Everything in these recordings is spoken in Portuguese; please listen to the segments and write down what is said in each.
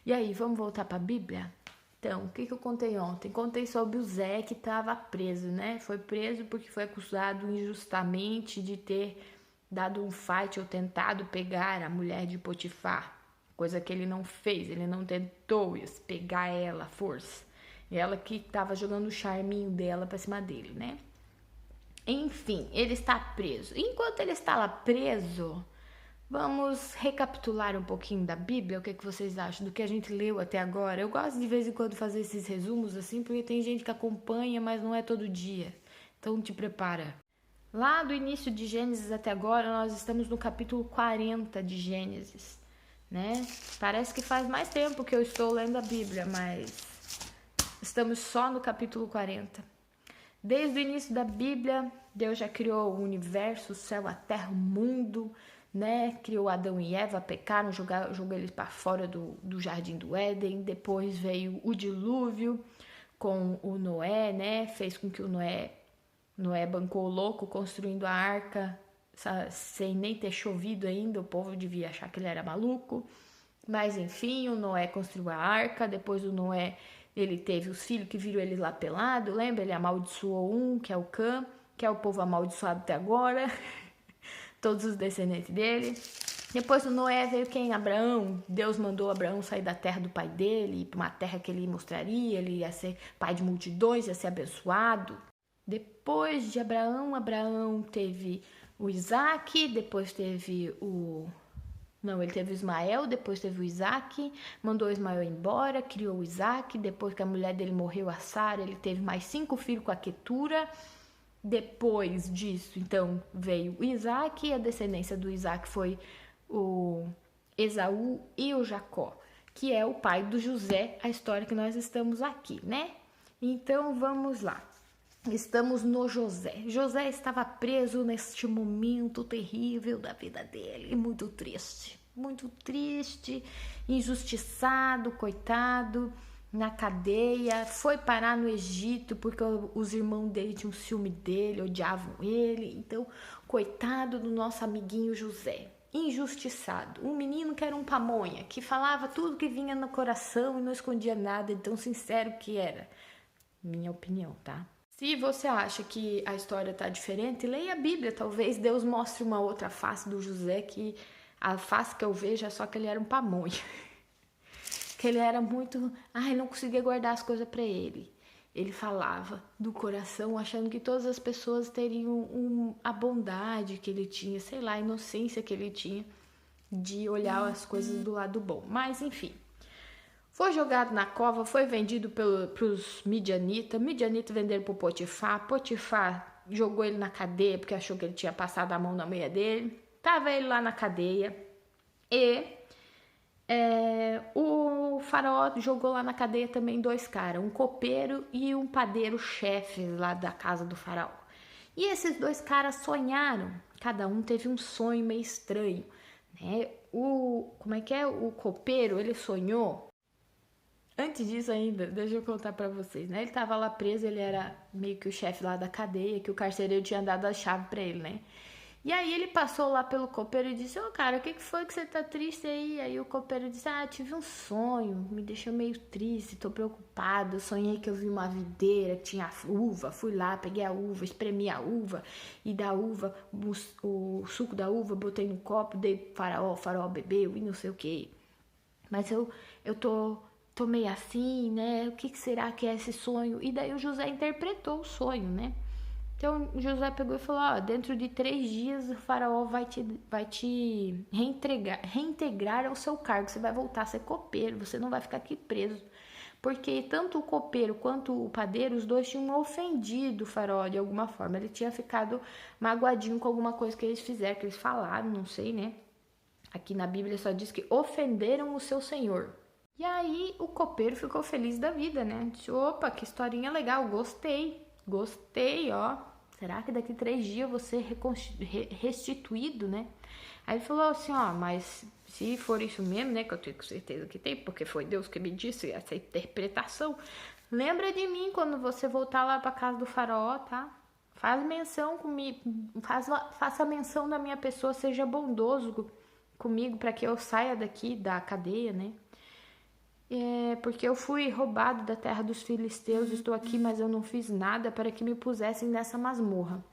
E aí, vamos voltar para a Bíblia? Então, o que eu contei ontem? Contei sobre o Zé que estava preso, né? Foi preso porque foi acusado injustamente de ter dado um fight ou tentado pegar a mulher de Potifar. Coisa que ele não fez, ele não tentou pegar ela à força. Ela que estava jogando o charminho dela para cima dele, né? Enfim, ele está preso. Enquanto ele está lá preso, vamos recapitular um pouquinho da Bíblia. O que vocês acham do que a gente leu até agora? Eu gosto de vez em quando fazer esses resumos assim, porque tem gente que acompanha, mas não é todo dia. Então te prepara. Lá do início de Gênesis até agora, nós estamos no capítulo 40 de Gênesis, né? Parece que faz mais tempo que eu estou lendo a Bíblia, mas estamos só no capítulo 40. Desde o início da Bíblia, Deus já criou o universo, o céu, a terra, o mundo, né? Criou Adão e Eva, pecaram, jogou eles para fora do jardim do Éden. Depois veio o dilúvio com o Noé, né? Fez com que o Noé bancou o louco construindo a arca sem nem ter chovido ainda. O povo devia achar que ele era maluco. Mas enfim, o Noé construiu a arca. Depois o Noé, ele teve os filhos que viram ele lá pelado. Lembra? Ele amaldiçoou um, que é o Cã, que é o povo amaldiçoado até agora. Todos os descendentes dele. Depois do Noé veio quem? Abraão. Deus mandou Abraão sair da terra do pai dele, para uma terra que ele mostraria. Ele ia ser pai de multidões, ia ser abençoado. Depois de Abraão, Abraão teve o Isaac, depois teve o... Não, ele teve o Ismael, depois teve o Isaac, mandou o Ismael embora, criou o Isaac, depois que a mulher dele morreu, a Sara, ele teve mais 5 filhos com a Quetura. Depois disso, então, veio o Isaac, e a descendência do Isaac foi o Esaú e o Jacó, que é o pai do José, a história que nós estamos aqui, né? Então, vamos lá. Estamos no José. José estava preso neste momento terrível da vida dele, muito triste, injustiçado, coitado, na cadeia, foi parar no Egito porque os irmãos dele tinham ciúme dele, odiavam ele. Então, coitado do nosso amiguinho José, injustiçado, um menino que era um pamonha, que falava tudo que vinha no coração e não escondia nada, tão sincero que era. Minha opinião, tá? Se você acha que a história tá diferente, leia a Bíblia, talvez Deus mostre uma outra face do José, que a face que eu vejo é só que ele era um pamonha. Que ele era muito... não conseguia guardar as coisas para ele. Ele falava do coração, achando que todas as pessoas teriam a bondade que ele tinha, sei lá, a inocência que ele tinha de olhar as coisas do lado bom. Mas, enfim... Foi jogado na cova, foi vendido pros midianitas. Midianitas venderam pro Potifar. Potifar jogou ele na cadeia porque achou que ele tinha passado a mão na meia dele. Tava ele lá na cadeia. E o faraó jogou lá na cadeia também 2 caras. Um copeiro e um padeiro-chefe lá da casa do faraó. E esses 2 caras sonharam. Cada um teve um sonho meio estranho, né? O copeiro, ele sonhou... Antes disso ainda, deixa eu contar pra vocês, né? Ele tava lá preso, ele era meio que o chefe lá da cadeia, que o carcereiro tinha dado a chave pra ele, né? E aí ele passou lá pelo copeiro e disse, cara, o que foi que você tá triste aí? Aí o copeiro disse, tive um sonho, me deixou meio triste, tô preocupado, sonhei que eu vi uma videira que tinha uva, fui lá, peguei a uva, espremi a uva, e da uva, o suco da uva, botei no copo, dei pro faraó, o faraó bebeu e não sei o que. Mas eu tô meio assim, né? O que será que é esse sonho? E daí o José interpretou o sonho, né? Então o José pegou e falou, dentro de 3 dias o faraó vai te reintegrar ao seu cargo. Você vai voltar a ser copeiro, você não vai ficar aqui preso. Porque tanto o copeiro quanto o padeiro, os dois tinham ofendido o faraó de alguma forma. Ele tinha ficado magoadinho com alguma coisa que eles fizeram, que eles falaram, não sei, né? Aqui na Bíblia só diz que ofenderam o seu senhor. E aí o copeiro ficou feliz da vida, né? Disse, opa, que historinha legal, gostei, ó. Será que daqui 3 dias eu vou ser restituído, né? Aí ele falou assim, mas se for isso mesmo, né, que eu tenho certeza que tem, porque foi Deus que me disse essa interpretação, lembra de mim quando você voltar lá pra casa do faraó, tá? Faz menção comigo, faça menção da minha pessoa, seja bondoso comigo para que eu saia daqui da cadeia, né? porque eu fui roubado da terra dos filisteus, estou aqui, mas eu não fiz nada para que me pusessem nessa masmorra.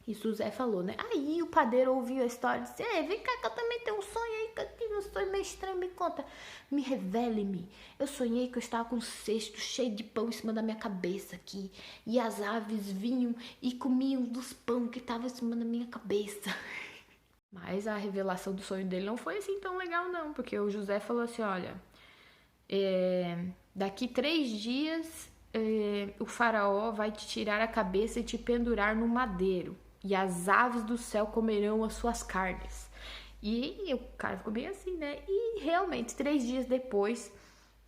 E José falou, né? Aí o padeiro ouviu a história e disse, vem cá que eu também tenho um sonho aí, que eu tive um sonho meio estranho, me conta. Me revele-me. Eu sonhei que eu estava com um cesto cheio de pão em cima da minha cabeça aqui. E as aves vinham e comiam dos pão que estavam em cima da minha cabeça. Mas a revelação do sonho dele não foi assim tão legal não, porque o José falou assim, olha, daqui 3 dias o faraó vai te tirar a cabeça e te pendurar no madeiro. E as aves do céu comerão as suas carnes. E o cara ficou bem assim, né? E realmente, 3 dias depois,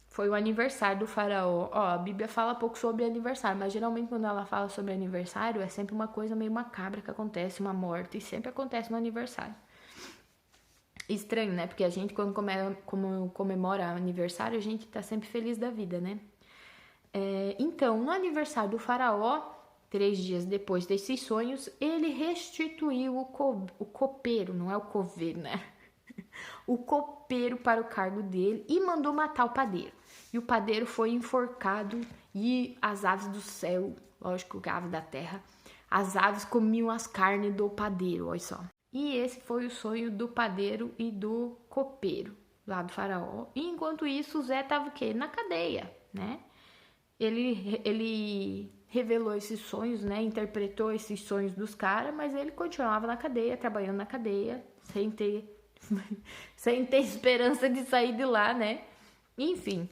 foi o aniversário do faraó. Ó, a Bíblia fala pouco sobre aniversário, mas geralmente quando ela fala sobre aniversário, é sempre uma coisa meio macabra que acontece, uma morte, e sempre acontece no aniversário. Estranho, né? Porque a gente, quando comemora aniversário, a gente tá sempre feliz da vida, né? Então, no aniversário do faraó, 3 dias depois desses sonhos, ele restituiu o copeiro, não é o coveiro, né? O copeiro para o cargo dele e mandou matar o padeiro. E o padeiro foi enforcado e as aves do céu, lógico que a ave da terra, as aves comiam as carnes do padeiro, olha só. E esse foi o sonho do padeiro e do copeiro, lá do faraó. E enquanto isso, o Zé estava o quê? Na cadeia, né? Ele revelou esses sonhos, né? Interpretou esses sonhos dos caras, mas ele continuava na cadeia, trabalhando na cadeia, sem ter esperança de sair de lá, né? Enfim,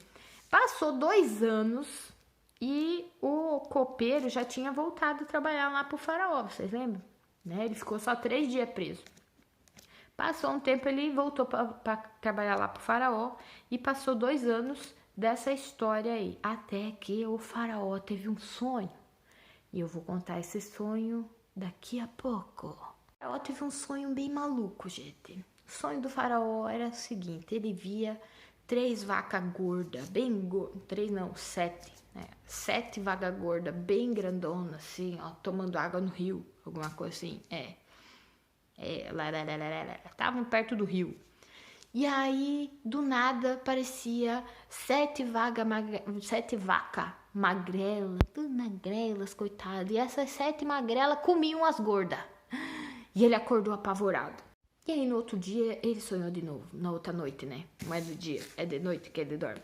passou 2 anos e o copeiro já tinha voltado a trabalhar lá pro faraó, vocês lembram? Né? Ele ficou só 3 dias preso. Passou um tempo, ele voltou para trabalhar lá pro faraó e passou 2 anos dessa história aí, até que o faraó teve um sonho. E eu vou contar esse sonho daqui a pouco. O faraó teve um sonho bem maluco, gente. O sonho do faraó era o seguinte, ele via 3 vacas gordas, bem gordas, 3 não, 7, né? 7 vacas gordas, bem grandonas, assim, ó, tomando água no rio, alguma coisa assim, estavam perto do rio. E aí, do nada, parecia 7 vacas magrelas, tudo magrelas, coitadas. E essas 7 magrelas comiam as gordas. E ele acordou apavorado. E aí, no outro dia, ele sonhou de novo. Na outra noite, né? Não é do dia, é de noite que ele dorme.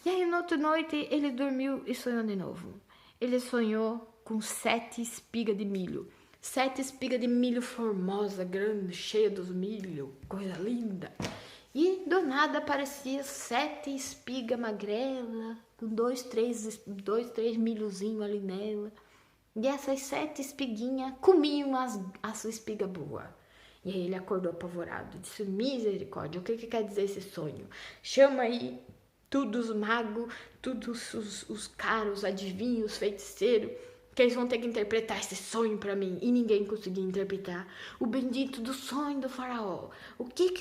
E aí, na outra noite, ele dormiu e sonhou de novo. Ele sonhou com 7 espigas de milho. 7 espigas de milho formosa, grande, cheia dos milho, coisa linda. E do nada aparecia 7 espigas magrela, com 2, 3 milhozinhos ali nela. E essas 7 espiguinhas comiam as espigas boas. E aí ele acordou apavorado, disse, misericórdia, o que quer dizer esse sonho? Chama aí todos os magos, todos os caras, adivinhos, feiticeiros, que eles vão ter que interpretar esse sonho para mim. E ninguém conseguia interpretar o bendito do sonho do faraó. O que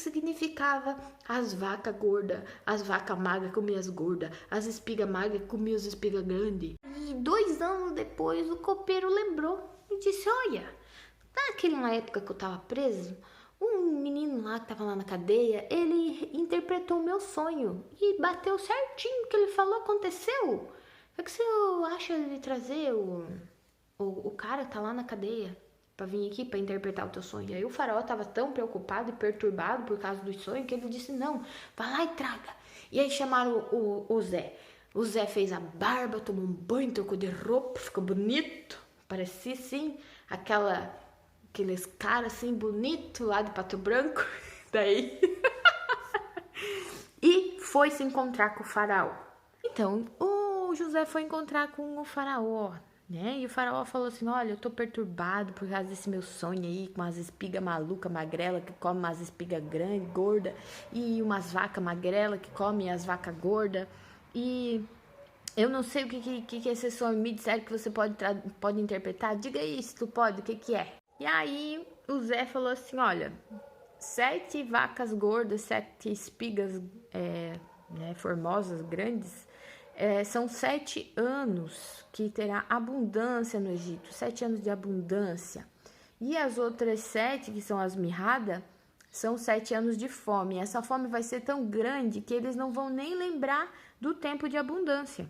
significava as vacas gordas, as vacas magras comiam as gordas, as espigas magras comiam as espigas grandes. E 2 anos depois o copeiro lembrou e disse, olha, naquela época que eu tava preso, um menino lá que tava lá na cadeia, ele interpretou o meu sonho e bateu certinho o que ele falou, aconteceu. O que você acha de trazer o cara que tá lá na cadeia pra vir aqui pra interpretar o teu sonho? E aí o faraó tava tão preocupado e perturbado por causa do sonho que ele disse, não, vai lá e traga. E aí chamaram o Zé. O Zé fez a barba, tomou um banho, trocou de roupa, ficou bonito. Parecia assim, aqueles caras assim, bonito lá de Pato Branco. Daí... e foi se encontrar com o faraó. Então, o José foi encontrar com o faraó, né? E o faraó falou assim, olha, eu tô perturbado por causa desse meu sonho aí, com umas espigas malucas, magrela, que comem umas espigas grandes, gordas, e umas vacas magrelas que comem as vacas gordas, e eu não sei o que é esse sonho, me disseram que você pode interpretar, diga aí se tu pode, o que é? E aí o Zé falou assim, olha, 7 vacas gordas, 7 espigas né, formosas, grandes, são 7 anos que terá abundância no Egito, 7 anos de abundância. E as outras 7, que são as mirradas, São 7 anos de fome. Essa fome vai ser tão grande que eles não vão nem lembrar do tempo de abundância,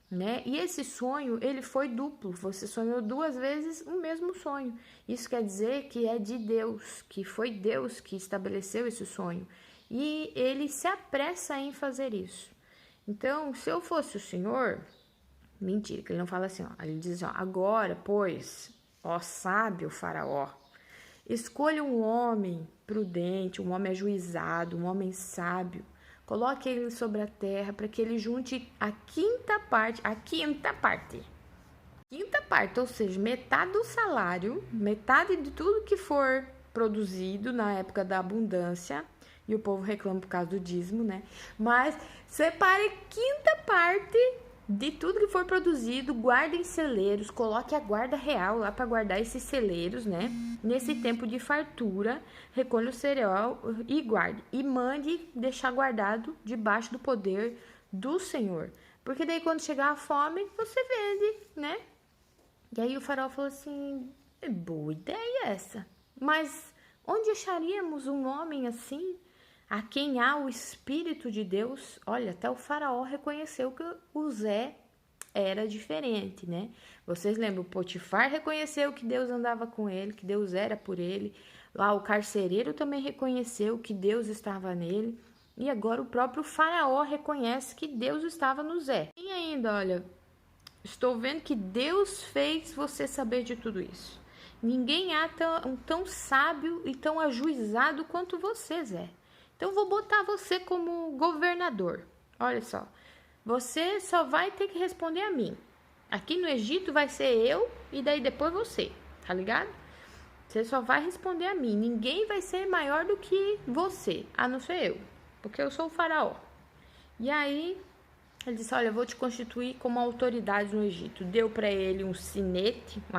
né? E esse sonho, ele foi duplo. Você sonhou 2 vezes o mesmo sonho. Isso quer dizer que é de Deus, que foi Deus que estabeleceu esse sonho. E ele se apressa em fazer isso. Então, se eu fosse o Senhor, mentira, que ele não fala assim, ó. Ele diz, ó, agora, pois, ó sábio faraó, escolha um homem prudente, um homem ajuizado, um homem sábio. Coloque ele sobre a terra para que ele junte a quinta parte, ou seja, metade do salário, metade de tudo que for produzido na época da abundância, e o povo reclama por causa do dízimo, né? Mas separe quinta parte de tudo que for produzido, guarde em celeiros, coloque a guarda real lá para guardar esses celeiros, né? Nesse tempo de fartura, recolha o cereal e guarde. E mande deixar guardado debaixo do poder do Senhor. Porque daí quando chegar a fome, você vende, né? E aí o faraó falou assim, boa ideia essa. Mas onde acharíamos um homem assim, a quem há o Espírito de Deus? Olha, até o faraó reconheceu que o Zé era diferente, né? Vocês lembram, o Potifar reconheceu que Deus andava com ele, que Deus era por ele. Lá o carcereiro também reconheceu que Deus estava nele. E agora o próprio faraó reconhece que Deus estava no Zé. E ainda, olha, estou vendo que Deus fez você saber de tudo isso. Ninguém há tão sábio e tão ajuizado quanto você, Zé. Então, vou botar você como governador. Olha só, você só vai ter que responder a mim. Aqui no Egito vai ser eu e daí depois você, tá ligado? Você só vai responder a mim. Ninguém vai ser maior do que você, a não ser eu, porque eu sou o faraó. E aí, ele disse, olha, eu vou te constituir como autoridade no Egito. Deu para ele um sinete, um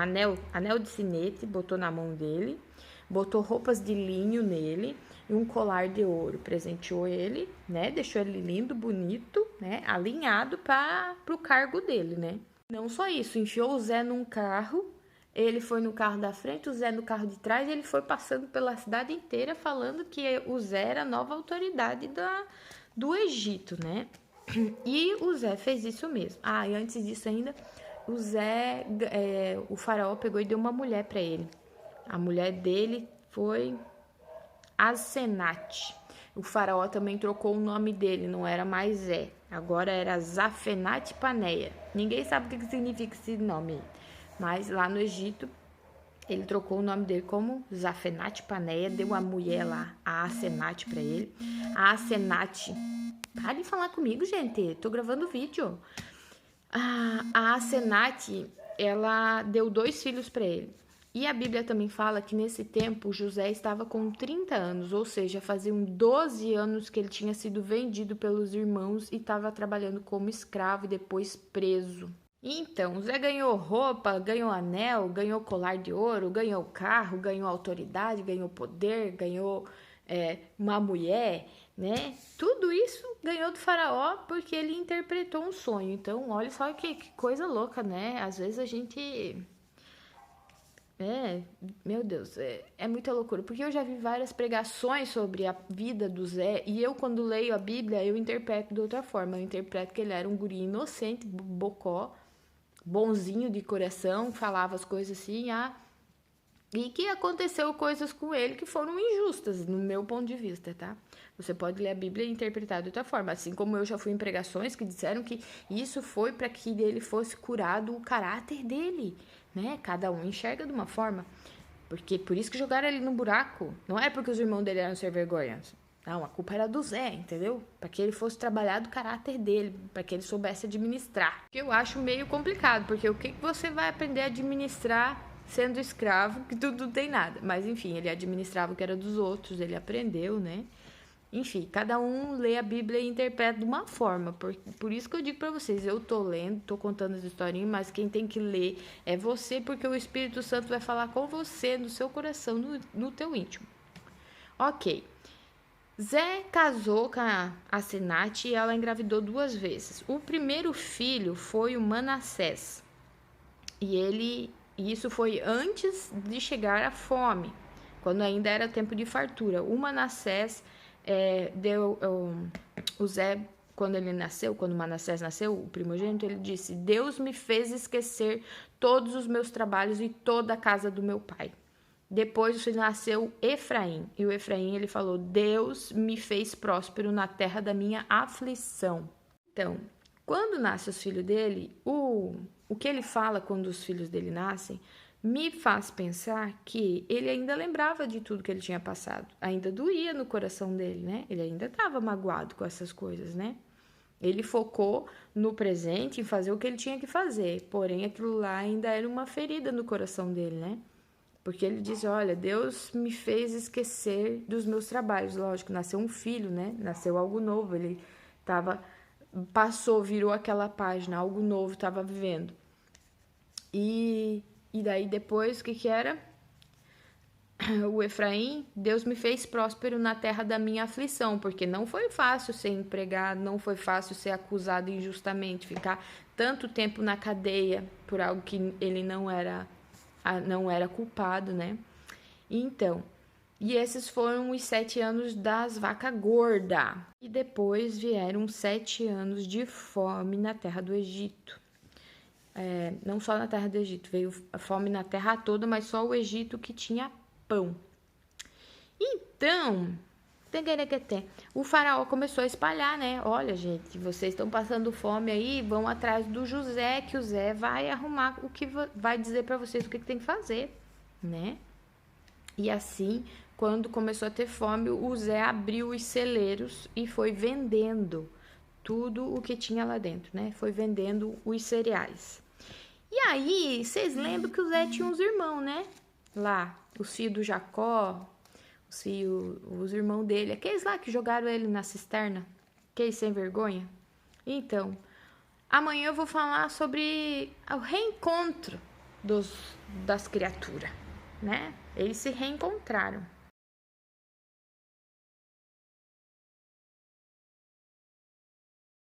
anel de sinete, botou na mão dele, botou roupas de linho nele, e um colar de ouro, presenteou ele, né? Deixou ele lindo, bonito, né? Alinhado para o cargo dele, né? Não só isso, enfiou o Zé num carro, ele foi no carro da frente, o Zé no carro de trás, e ele foi passando pela cidade inteira falando que o Zé era a nova autoridade do Egito, né? E o Zé fez isso mesmo. Ah, e antes disso ainda, o faraó pegou e deu uma mulher para ele. A mulher dele foi Asenate. O faraó também trocou o nome dele, não era mais Zé, agora era Zafenate Paneia. Ninguém sabe o que significa esse nome, mas lá no Egito ele trocou o nome dele como Zafenate Paneia, deu a mulher lá, a Asenate, para ele. A Asenate, para de falar comigo, gente, tô gravando vídeo. A Asenate, ela deu 2 filhos para ele. E a Bíblia também fala que nesse tempo José estava com 30 anos, ou seja, faziam 12 anos que ele tinha sido vendido pelos irmãos e estava trabalhando como escravo e depois preso. Então, Zé ganhou roupa, ganhou anel, ganhou colar de ouro, ganhou carro, ganhou autoridade, ganhou poder, ganhou uma mulher, né? Tudo isso ganhou do faraó porque ele interpretou um sonho. Então, olha só que coisa louca, né? Às vezes a gente... meu Deus, é muita loucura, porque eu já vi várias pregações sobre a vida do Zé, e eu quando leio a Bíblia, eu interpreto de outra forma, eu interpreto que ele era um guri inocente, bocó, bonzinho de coração, falava as coisas assim, e que aconteceu coisas com ele que foram injustas, no meu ponto de vista, tá? Você pode ler a Bíblia e interpretar de outra forma, assim como eu já fui em pregações que disseram que isso foi para que ele fosse curado o caráter dele, né? Cada um enxerga de uma forma, porque por isso que jogaram ele no buraco, não é porque os irmãos dele eram ser vergonhosos, não, a culpa era do Zé, entendeu? Para que ele fosse trabalhar do caráter dele, para que ele soubesse administrar. Que eu acho meio complicado, porque o que você vai aprender a administrar sendo escravo, que tudo não tem nada, mas enfim, ele administrava o que era dos outros, ele aprendeu, né? Enfim, cada um lê a Bíblia e interpreta de uma forma. Por isso que eu digo pra vocês, eu tô lendo, tô contando as historinhas, mas quem tem que ler é você, porque o Espírito Santo vai falar com você, no seu coração, no teu íntimo. Ok. Zé casou com a Asenate e ela engravidou 2 vezes. O primeiro filho foi o Manassés. E isso foi antes de chegar a fome. quando ainda era tempo de fartura. O Manassés o Zé, quando Manassés nasceu, o primogênito, ele disse: Deus me fez esquecer todos os meus trabalhos e toda a casa do meu pai. Depois nasceu Efraim, e o Efraim, ele falou: Deus me fez próspero na terra da minha aflição. Então, quando nascem os filhos dele, o que ele fala quando os filhos dele nascem, me faz pensar que ele ainda lembrava de tudo que ele tinha passado. Ainda doía no coração dele, né? Ele ainda estava magoado com essas coisas, né? Ele focou no presente, em fazer o que ele tinha que fazer. Porém, aquilo lá ainda era uma ferida no coração dele, né? Porque ele diz: olha, Deus me fez esquecer dos meus trabalhos. Lógico, nasceu um filho, né? Nasceu algo novo. Ele virou aquela página, algo novo estava vivendo. E daí depois, o que era? O Efraim: Deus me fez próspero na terra da minha aflição, porque não foi fácil ser empregado, não foi fácil ser acusado injustamente, ficar tanto tempo na cadeia por algo que ele não era culpado, né? Então, e esses foram os 7 anos das vacas gordas. E depois vieram 7 anos de fome na terra do Egito. Não só na terra do Egito, veio a fome na terra toda, mas só o Egito que tinha pão. Então, o faraó começou a espalhar, né? Olha, gente, vocês estão passando fome aí, vão atrás do José, que o Zé vai arrumar o que vai dizer para vocês o que tem que fazer, né? E assim, quando começou a ter fome, o Zé abriu os celeiros e foi vendendo tudo o que tinha lá dentro, né? Foi vendendo os cereais. E aí, vocês lembram que o Zé tinha uns irmãos, né? Lá, os filhos do Jacó, os irmãos dele, aqueles lá que jogaram ele na cisterna, aqueles sem vergonha. Então, amanhã eu vou falar sobre o reencontro das criaturas, né? Eles se reencontraram.